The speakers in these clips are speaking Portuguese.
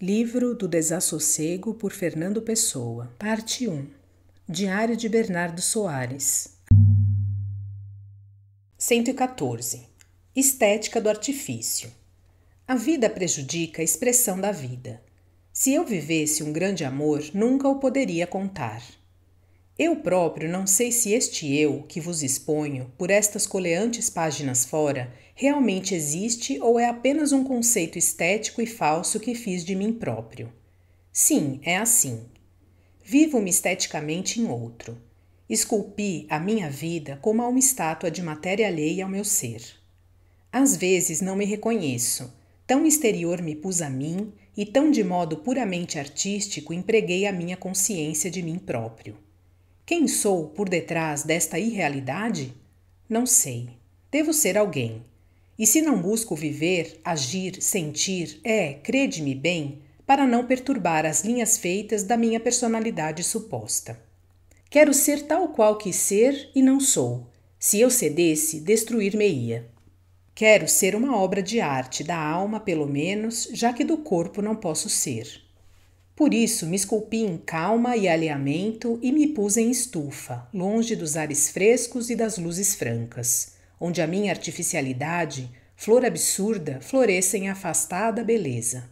Livro do Desassossego por Fernando Pessoa. Parte 1. Diário de Bernardo Soares. 114. Estética do artifício. A vida prejudica a expressão da vida. Se eu vivesse um grande amor, nunca o poderia contar. Eu próprio não sei se este eu, que vos exponho, por estas coleantes páginas fora, realmente existe ou é apenas um conceito estético e falso que fiz de mim próprio. Sim, é assim. Vivo-me esteticamente em outro. Esculpi a minha vida como a uma estátua de matéria alheia ao meu ser. Às vezes não me reconheço. Tão exterior me pus a mim e tão de modo puramente artístico empreguei a minha consciência de mim próprio. Quem sou por detrás desta irrealidade? Não sei. Devo ser alguém. E se não busco viver, agir, sentir, crede-me bem, para não perturbar as linhas feitas da minha personalidade suposta. Quero ser tal qual quis ser e não sou. Se eu cedesse, destruir-me-ia. Quero ser uma obra de arte, da alma pelo menos, já que do corpo não posso ser. Por isso me esculpi em calma e alinhamento e me pus em estufa, longe dos ares frescos e das luzes francas, onde a minha artificialidade, flor absurda, floresce em afastada beleza.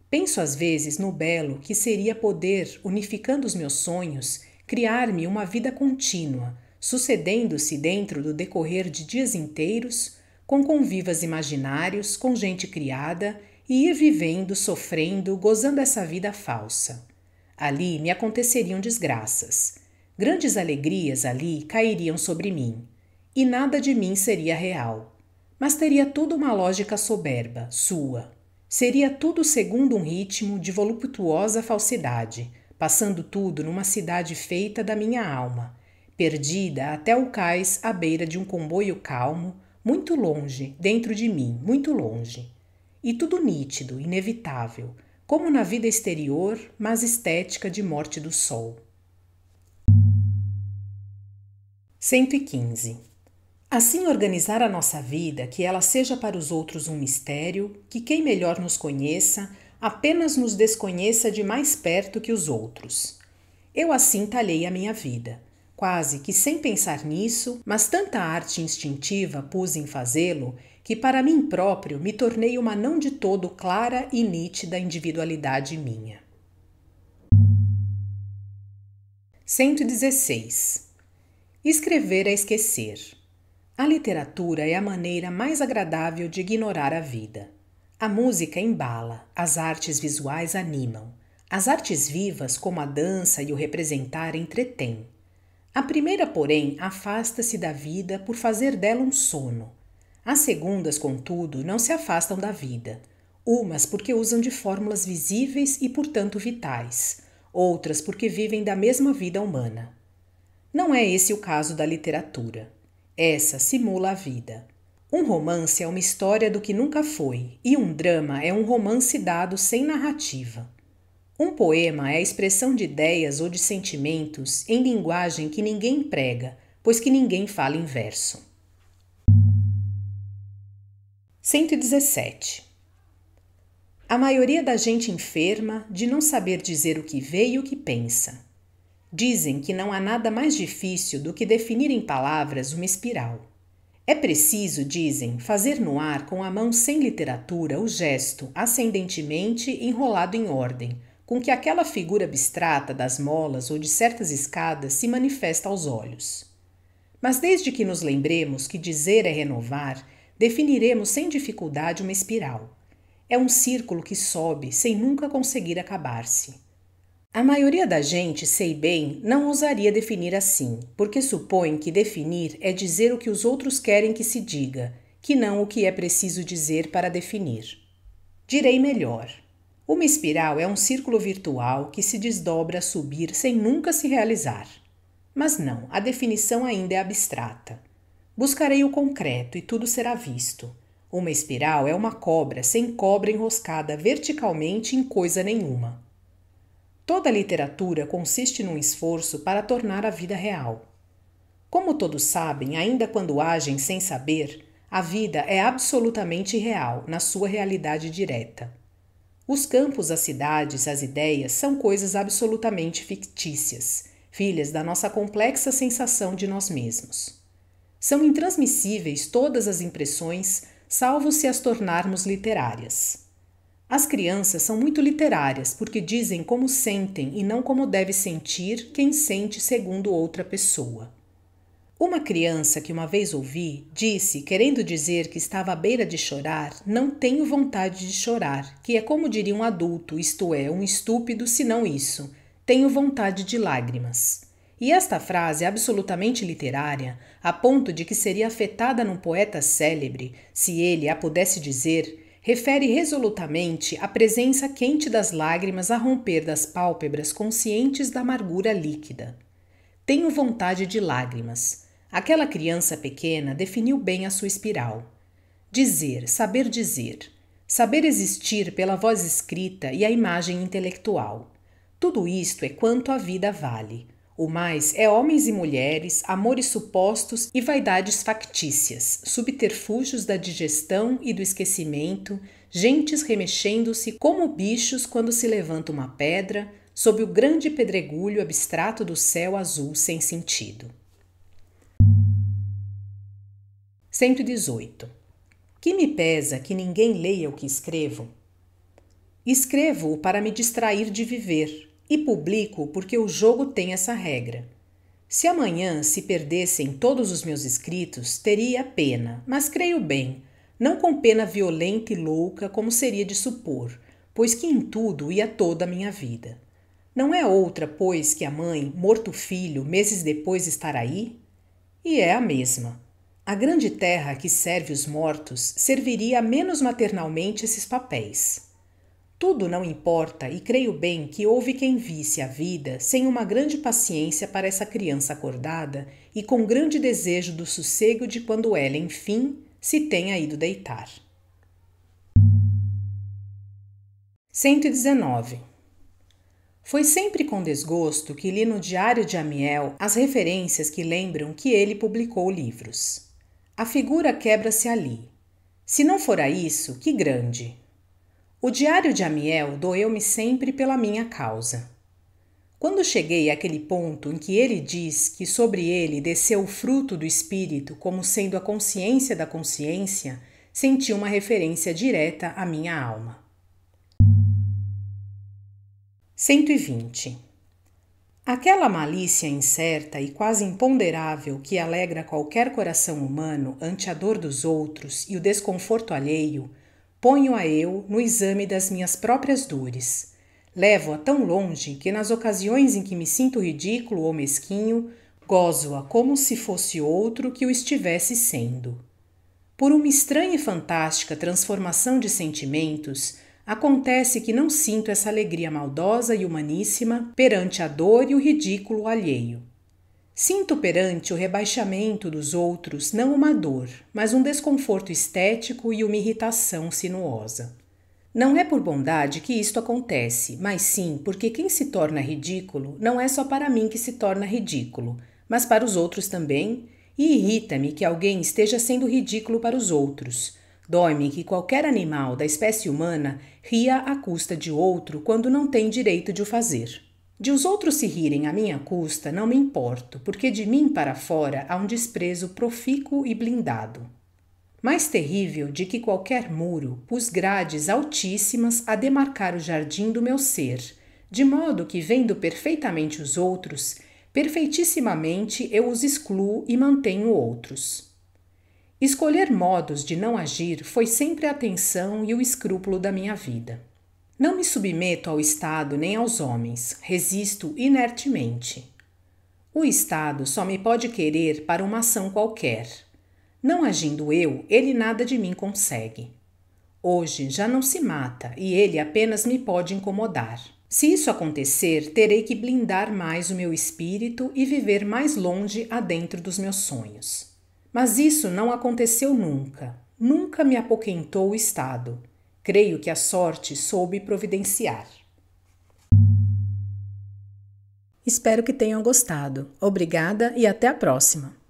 Penso às vezes no belo que seria poder, unificando os meus sonhos, criar-me uma vida contínua, sucedendo-se dentro do decorrer de dias inteiros, com convivas imaginários, com gente criada, e ir vivendo, sofrendo, gozando essa vida falsa. Ali me aconteceriam desgraças. Grandes alegrias ali cairiam sobre mim. E nada de mim seria real. Mas teria tudo uma lógica soberba, sua. Seria tudo segundo um ritmo de voluptuosa falsidade, passando tudo numa cidade feita da minha alma, perdida até o cais à beira de um comboio calmo, muito longe, dentro de mim, muito longe. E tudo nítido, inevitável, como na vida exterior, mas estética de morte do sol. 115. Assim organizar a nossa vida, que ela seja para os outros um mistério, que quem melhor nos conheça, apenas nos desconheça de mais perto que os outros. Eu assim talhei a minha vida, quase que sem pensar nisso, mas tanta arte instintiva pus em fazê-lo, que para mim próprio me tornei uma não de todo clara e nítida individualidade minha. 116. Escrever é esquecer. A literatura é a maneira mais agradável de ignorar a vida. A música embala, as artes visuais animam. As artes vivas, como a dança e o representar, entretêm. A primeira, porém, afasta-se da vida por fazer dela um sono. As segundas, contudo, não se afastam da vida, umas porque usam de fórmulas visíveis e, portanto, vitais, outras porque vivem da mesma vida humana. Não é esse o caso da literatura. Essa simula a vida. Um romance é uma história do que nunca foi, e um drama é um romance dado sem narrativa. Um poema é a expressão de ideias ou de sentimentos em linguagem que ninguém emprega, pois que ninguém fala em verso. 117. A maioria da gente enferma de não saber dizer o que vê e o que pensa. Dizem que não há nada mais difícil do que definir em palavras uma espiral. É preciso, dizem, fazer no ar com a mão sem literatura o gesto, ascendentemente enrolado em ordem, com que aquela figura abstrata das molas ou de certas escadas se manifesta aos olhos. Mas desde que nos lembremos que dizer é renovar, definiremos sem dificuldade uma espiral. É um círculo que sobe sem nunca conseguir acabar-se. A maioria da gente, sei bem, não ousaria definir assim, porque supõe que definir é dizer o que os outros querem que se diga, que não o que é preciso dizer para definir. Direi melhor. Uma espiral é um círculo virtual que se desdobra a subir sem nunca se realizar. Mas não, a definição ainda é abstrata. Buscarei o concreto e tudo será visto. Uma espiral é uma cobra sem cobra enroscada verticalmente em coisa nenhuma. Toda literatura consiste num esforço para tornar a vida real. Como todos sabem, ainda quando agem sem saber, a vida é absolutamente real na sua realidade direta. Os campos, as cidades, as ideias são coisas absolutamente fictícias, filhas da nossa complexa sensação de nós mesmos. São intransmissíveis todas as impressões, salvo se as tornarmos literárias. As crianças são muito literárias porque dizem como sentem e não como deve sentir quem sente segundo outra pessoa. Uma criança que uma vez ouvi disse, querendo dizer que estava à beira de chorar, não tenho vontade de chorar, que é como diria um adulto, isto é, um estúpido, se não isso, tenho vontade de lágrimas. E esta frase é absolutamente literária, a ponto de que seria afetada num poeta célebre, se ele a pudesse dizer, refere resolutamente à presença quente das lágrimas a romper das pálpebras conscientes da amargura líquida. Tenho vontade de lágrimas. Aquela criança pequena definiu bem a sua espiral. Dizer, saber existir pela voz escrita e a imagem intelectual. Tudo isto é quanto a vida vale. O mais é homens e mulheres, amores supostos e vaidades factícias, subterfúgios da digestão e do esquecimento, gentes remexendo-se como bichos quando se levanta uma pedra, sob o grande pedregulho abstrato do céu azul sem sentido. 118. Que me pesa que ninguém leia o que escrevo? Escrevo-o para me distrair de viver e publico porque o jogo tem essa regra. Se amanhã se perdessem todos os meus escritos, teria pena, mas creio bem, não com pena violenta e louca como seria de supor, pois que em tudo ia toda a minha vida. Não é outra, pois, que a mãe, morto o filho, meses depois estar aí? E é a mesma. A grande terra que serve os mortos serviria menos maternalmente esses papéis. Tudo não importa e creio bem que houve quem visse a vida sem uma grande paciência para essa criança acordada e com grande desejo do sossego de quando ela, enfim, se tenha ido deitar. 119. Foi sempre com desgosto que li no Diário de Amiel as referências que lembram que ele publicou livros. A figura quebra-se ali. Se não fora isso, que grande! O Diário de Amiel doeu-me sempre pela minha causa. Quando cheguei àquele ponto em que ele diz que sobre ele desceu o fruto do Espírito como sendo a consciência da consciência, senti uma referência direta à minha alma. 120. Aquela malícia incerta e quase imponderável que alegra qualquer coração humano ante a dor dos outros e o desconforto alheio, ponho-a eu no exame das minhas próprias dores. Levo-a tão longe que nas ocasiões em que me sinto ridículo ou mesquinho, gozo-a como se fosse outro que o estivesse sendo. Por uma estranha e fantástica transformação de sentimentos, acontece que não sinto essa alegria maldosa e humaníssima perante a dor e o ridículo alheio. Sinto perante o rebaixamento dos outros não uma dor, mas um desconforto estético e uma irritação sinuosa. Não é por bondade que isto acontece, mas sim porque quem se torna ridículo não é só para mim que se torna ridículo, mas para os outros também, e irrita-me que alguém esteja sendo ridículo para os outros. Dói-me que qualquer animal da espécie humana ria à custa de outro quando não tem direito de o fazer. De os outros se rirem à minha custa não me importo, porque de mim para fora há um desprezo profícuo e blindado. Mais terrível de que qualquer muro, pus grades altíssimas a demarcar o jardim do meu ser, de modo que, vendo perfeitamente os outros, perfeitissimamente eu os excluo e mantenho outros. Escolher modos de não agir foi sempre a atenção e o escrúpulo da minha vida. Não me submeto ao Estado nem aos homens, resisto inertemente. O Estado só me pode querer para uma ação qualquer. Não agindo eu, ele nada de mim consegue. Hoje já não se mata e ele apenas me pode incomodar. Se isso acontecer, terei que blindar mais o meu espírito e viver mais longe adentro dos meus sonhos. Mas isso não aconteceu nunca. Nunca me apoquentou o Estado. Creio que a sorte soube providenciar. Espero que tenham gostado. Obrigada e até a próxima!